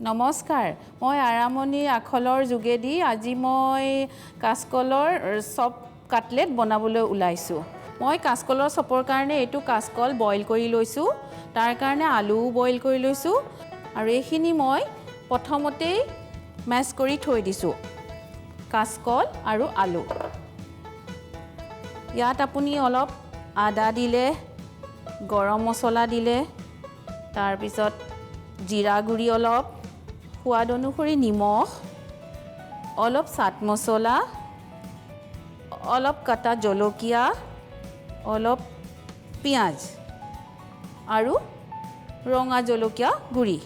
নমস্কাৰ মই আৰামনি আখলৰ যোগেদি আজি মই কাসকলৰ চপ কাটলেট বনাবলৈ ওলাইছো মই কাসকলৰ চপৰ কাৰণে এটো কাসকল বইল কৰি লৈছো তাৰ কাৰণে আলু বইল কৰি লৈছো আৰু এইখিনি মই প্ৰথমতে মেশ কৰি থৈ দিছো কাসকল আৰু আলু ইয়াত আপুনি অলপ আদা দিলে গৰম মছলা দিলে তাৰ পিছত জিৰা গুৰি অলপ সোৱাদ অনুসৰি নিমখ অলপ চাট মছলা অলপ কাটা জলকীয়া অলপ পিয়াজ আৰু ৰঙা জলকীয়া গুৰি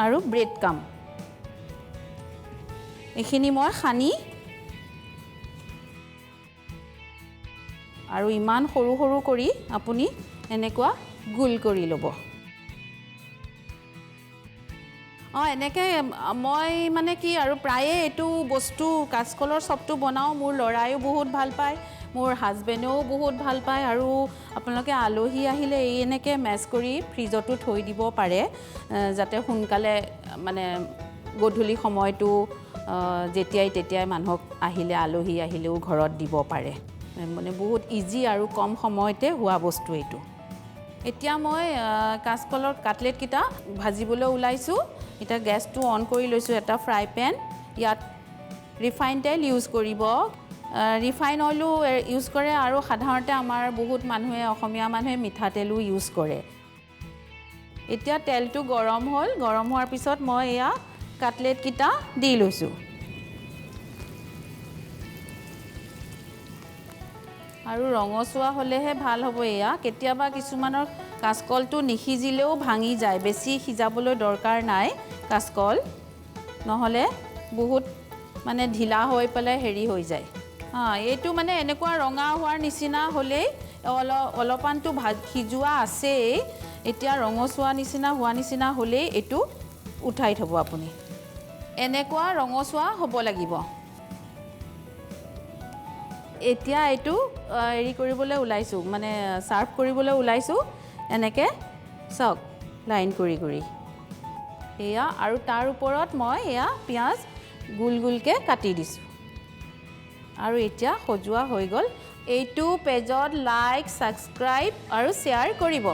আৰু ব্ৰেড ক্ৰাম্ব এইখিনি মই খানি আৰু ইমান সৰু সৰু কৰি আপুনি এনেকুৱা গোল কৰি ল'ব এনেকে মই মানে কি আৰু প্ৰায়ে এটো বস্তু কাসকলৰ চপটো বনাও মোৰ লৰায়ো বহুত ভাল পায় মোৰ হাজবেণ্ডেও বহুত ভাল পায় আৰু আপোনালোকে আলহী আহিলে এই এনেকে মেশ কৰি ফ্ৰিজতো থৈ দিব পাৰে যাতে সোনকালে মানে গধূলি সময়টো যেতিয়াই তেতিয়াই মানুহক আহিলে আলহী আহিলেও ঘৰত দিব পাৰে মানে বহুত ইজি আৰু কম সময়তে হোৱা বস্তু এইটো এতিয়া মই কাসকলৰ কাটলেট কিটা ভাজিবলৈ ওলাইছো এটা গ্যাসটো অন কৰি লৈছো এটা ফ্ৰাই প্যান ইয়াত ৰিফাইন তেল ইউজ কৰিব ৰিফাইন অইলও ইউজ কৰে আৰু সাধাৰণতে আমাৰ বহুত মানুহে অসমীয়া মানুহে মিঠা তেলও ইউজ কৰে এতিয়া তেলটো গৰম হ'ল গৰম হোৱাৰ পিছত মই এয়া কাটলেট কিটা দি লৈছো আৰু ৰঙচুৱা হলেহে ভাল হ'ব এয়া কেতিয়াবা কিছুমানৰ কাসকলটো নিখিজিলেও ভাঙি যায় বেছি সিজাবলৈ দৰকাৰ নাই কাসকল নহলে বহুত মানে ঢিলা হৈ পলে হেৰি হৈ যায় এইটো মানে এনেকুৱা ৰঙা হোৱাৰ নিচিনা হলেই অলপানটো সিজোৱা আছে এতিয়া ৰঙচুৱা নিচিনা হোৱা নিচিনা হলেই এটো উঠাই থব আপুনি এনেকুৱা ৰঙচুৱা হ'ব লাগিব এতিয়া এটো এৰি কৰিবলৈ ওলাইছো মানে সাৰ্ভ কৰিবলৈ ওলাইছো এনেকে সক লাইন কৰি কৰি এয়া আৰু তাৰ ওপৰত মই এয়া পিয়াজ গুল গুলকে কাটি দিছো আৰু এতিয়া সজোৱা হৈ গল এইটো পেজত লাইক সাবস্ক্ৰাইব আৰু শেয়াৰ কৰিব